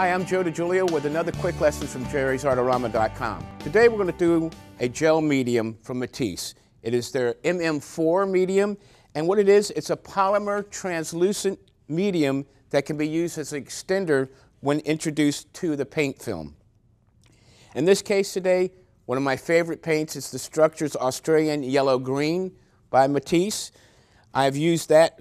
Hi, I'm Joe DiGiulio with another quick lesson from jerrysartorama.com. Today we're going to do a gel medium from Matisse. It is their MM4 medium, and what it is, it's a polymer translucent medium that can be used as an extender when introduced to the paint film. In this case today, one of my favorite paints is the Structures Australian Yellow Green by Matisse. I've used that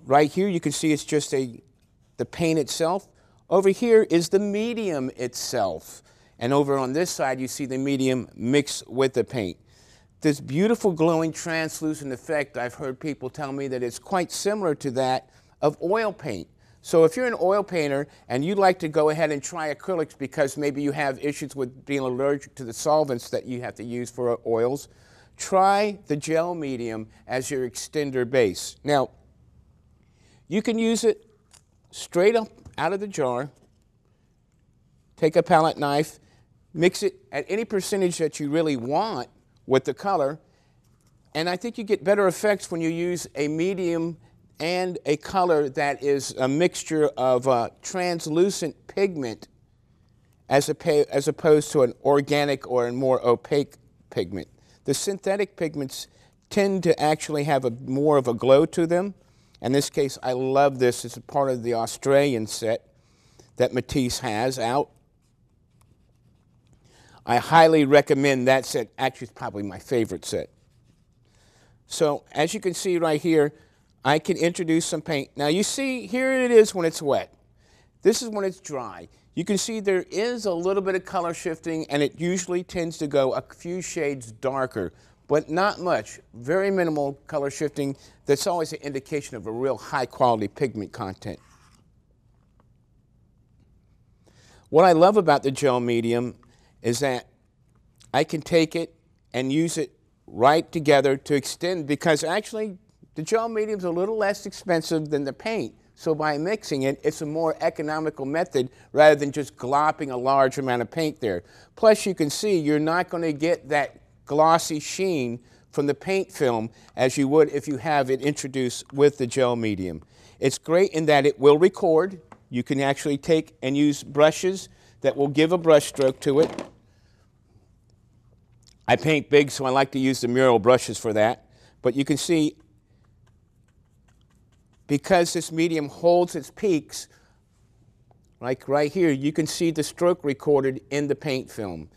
right here. You can see it's just the paint itself. Over here is the medium itself. And over on this side, you see the medium mixed with the paint. This beautiful glowing translucent effect, I've heard people tell me that it's quite similar to that of oil paint. So if you're an oil painter and you'd like to go ahead and try acrylics because maybe you have issues with being allergic to the solvents that you have to use for oils, try the gel medium as your extender base. Now, you can use it straight up out of the jar, take a palette knife, mix it at any percentage that you really want with the color, and I think you get better effects when you use a medium and a color that is a mixture of translucent pigment as opposed to an organic or a more opaque pigment. The synthetic pigments tend to actually have more of a glow to them. In this case, I love this. It's a part of the Australian set that Matisse has out. I highly recommend that set. Actually, it's probably my favorite set. So as you can see right here, I can introduce some paint. Now you see, here it is when it's wet. This is when it's dry. You can see there is a little bit of color shifting, and it usually tends to go a few shades darker, but not much. Very minimal color shifting. That's always an indication of a real high quality pigment content. What I love about the gel medium is that I can take it and use it right together to extend, because actually the gel medium is a little less expensive than the paint. So by mixing it, it's a more economical method rather than just glopping a large amount of paint there. Plus you can see you're not going to get that glossy sheen from the paint film as you would if you have it introduced with the gel medium. It's great in that it will record. You can actually take and use brushes that will give a brush stroke to it. I paint big, so I like to use the mural brushes for that. But you can see, because this medium holds its peaks, like right here, you can see the stroke recorded in the paint film.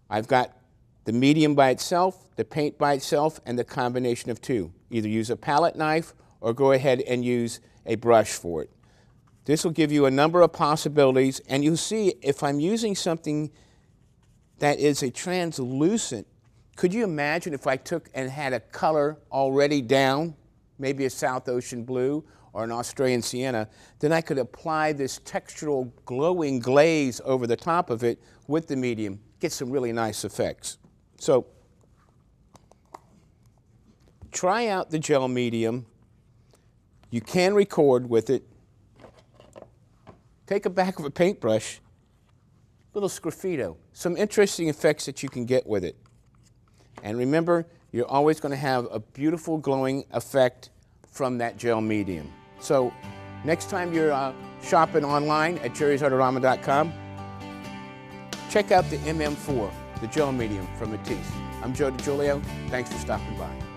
I've got the medium by itself, the paint by itself, and the combination of two. Either use a palette knife or go ahead and use a brush for it. This will give you a number of possibilities, and you'll see if I'm using something that is a translucent, could you imagine if I took and had a color already down, maybe a South Ocean blue or an Australian sienna, then I could apply this textural glowing glaze over the top of it with the medium, get some really nice effects. So try out the gel medium. You can record with it. Take a back of a paintbrush, little sgraffito, some interesting effects that you can get with it. And remember, you're always going to have a beautiful glowing effect from that gel medium. So next time you're shopping online at jerrysartorama.com, check out the MM4, the gel medium from Matisse. I'm Joe DiGiulio. Thanks for stopping by.